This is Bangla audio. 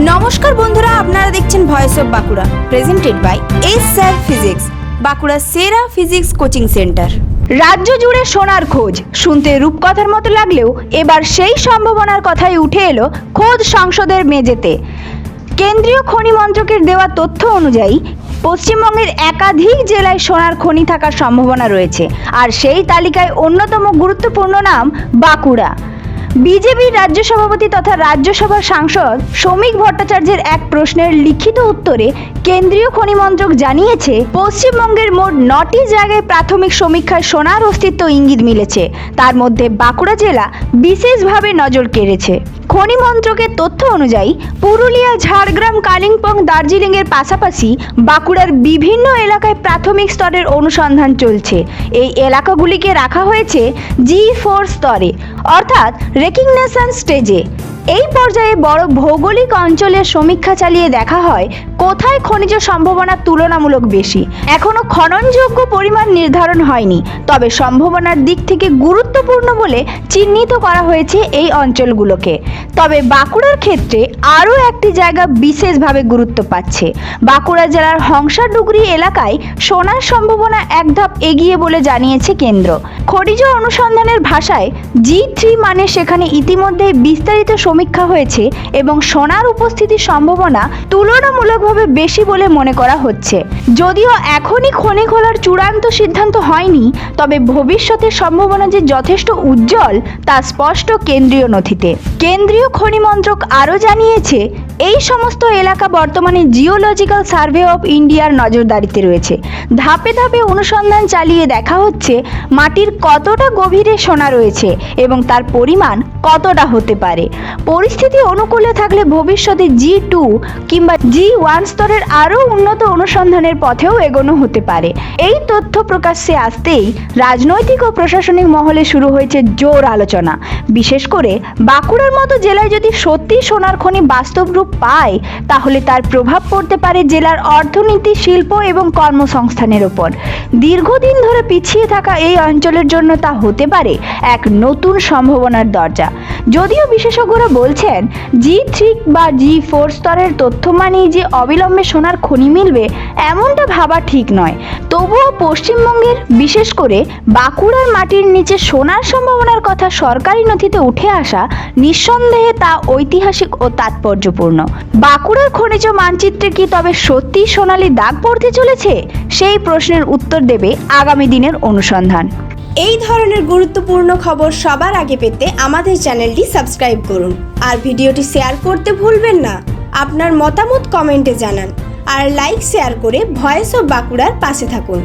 নমস্কার বন্ধুরা, আপনারা দেখছেন voice of Bankura, presented by S sir physics, Bankura সেরা ফিজিক্স কোচিং সেন্টার। রাজ্য জুড়ে সোনার খোঁজ শুনতে রূপকথার মতো লাগলেও এবার সেই সম্ভাবনার কথাই উঠে এলো খোদ সংসদের মেঝেতে। কেন্দ্রীয় খনি মন্ত্রকের দেওয়া তথ্য অনুযায়ী পশ্চিমবঙ্গের একাধিক জেলায় সোনার খনি থাকার সম্ভাবনা রয়েছে, আর সেই তালিকায় অন্যতম গুরুত্বপূর্ণ নাম বাঁকুড়া। বিজেপির রাজ্য সভাপতি তথা রাজ্যসভার সাংসদ শ্রমিক ভট্টাচার্যের এক প্রশ্নের লিখিত উত্তরে কেন্দ্রীয় খনি মন্ত্রক জানিয়েছে, পশ্চিমবঙ্গের মোট 9টি জায়গায় প্রাথমিক সমীক্ষায় সোনার অস্তিত্ব ইঙ্গিত মিলেছে। তার মধ্যে বাঁকুড়া জেলা বিশেষভাবে নজর কেড়েছে। খনি মন্ত্রকের তথ্য অনুযায়ী পুরুলিয়া, ঝাড়গ্রাম, কালিম্পং, দার্জিলিংয়ের পাশাপাশি বাঁকুড়ার বিভিন্ন এলাকায় প্রাথমিক স্তরের অনুসন্ধান চলছে। এই এলাকাগুলিকে রাখা হয়েছে G4 স্তরে, অর্থাৎ রেকগনিশন স্টেজে। এই পর্যায়ে বড় ভৌগোলিক অঞ্চলের সমীক্ষা চালিয়ে দেখা হয় কোথায় খনিজ সম্ভাবনা তুলনামূলক বেশি। এখনো খননযোগ্য পরিমাণ নির্ধারণ হয়নি, তবে সম্ভাবনার দিক থেকে গুরুত্বপূর্ণ বলে চিহ্নিত করা হয়েছে এই অঞ্চলগুলোকে। তবে বাঁকুড়ার ক্ষেত্রে আরও একটি জায়গা বিশেষভাবে গুরুত্ব পাচ্ছে। বাঁকুড়া জেলার হংসাডুগরি এলাকায় সোনার সম্ভাবনা এক ধাপ এগিয়ে বলে জানিয়েছে কেন্দ্র। খনিজ অনুসন্ধানের ভাষায় G3 মানে সেখানে ইতিমধ্যে বিস্তারিত সমীক্ষা হয়েছে এবং সোনার উপস্থিতির সম্ভাবনা তুলনামূলকভাবে বেশি বলে মনে করা হচ্ছে। যদিও এখনই খনি খোলার চূড়ান্ত সিদ্ধান্ত হয়নি, তবে ভবিষ্যতের সম্ভাবনা যে যথেষ্ট উজ্জ্বল তা স্পষ্ট কেন্দ্রীয় নথিতে। কেন্দ্রীয় খনি মন্ত্রক আরও জানিয়েছে, এই সমস্ত এলাকা বর্তমানে জিওলজিক্যাল সার্ভে অফ ইন্ডিয়ার নজরদারিতে রয়েছে। ধাপে ধাপে অনুসন্ধান চালিয়ে দেখা হচ্ছে মাটির কতটা গভীরে সোনা রয়েছে এবং তার পরিমাণ কতটা হতে পারে। পরিস্থিতি অনুকূলে থাকলে ভবিষ্যতে G2 কিংবা G1 স্তরের আরও উন্নত অনুসন্ধানের পথেও এগোনো হতে পারে। এই তথ্য প্রকাশ্যে আসতেই রাজনৈতিক ও প্রশাসনিক মহলে শুরু হয়েছে জোর আলোচনা। বিশেষ করে বাঁকুড়ার মতো জেলায় যদি সত্যি সোনার খনি বাস্তব রূপ পায়, তাহলে তার প্রভাব পড়তে পারে জেলার অর্থনীতি, শিল্প এবং কর্মসংস্থানের ওপর। দীর্ঘদিন ধরে পিছিয়ে থাকা এই অঞ্চলের জন্য তা হতে পারে এক নতুন সম্ভাবনার দরজা। যদিও বিশেষজ্ঞরা বলছেন G3 বা G4 স্তরের তথ্য মানেই যে অবিলম্বে সোনার খনি মিলবে এমনটা ভাবা ঠিক নয়। তবুও পশ্চিমবঙ্গের, বিশেষ করে বাঁকুড়ার মাটির নিচে সোনার সম্ভাবনার কথা সরকারি নথিতে উঠে আসা নিঃসন্দেহে তা ঐতিহাসিক ও তাৎপর্যপূর্ণ। বাঁকুড়ার খনিজ মানচিত্রে কি তবে সত্যি সোনালী দাগ পড়তে চলেছে? সেই প্রশ্নের উত্তর দেবে আগামী দিনের অনুসন্ধান। এই ধরনের গুরুত্বপূর্ণ খবর সবার আগে পেতে আমাদের চ্যানেলটি সাবস্ক্রাইব করুন আর ভিডিওটি শেয়ার করতে ভুলবেন না। আপনার মতামত কমেন্টে জানান আর লাইক শেয়ার করে ভয়েস অফ বাঁকুড়ার পাশে থাকুন।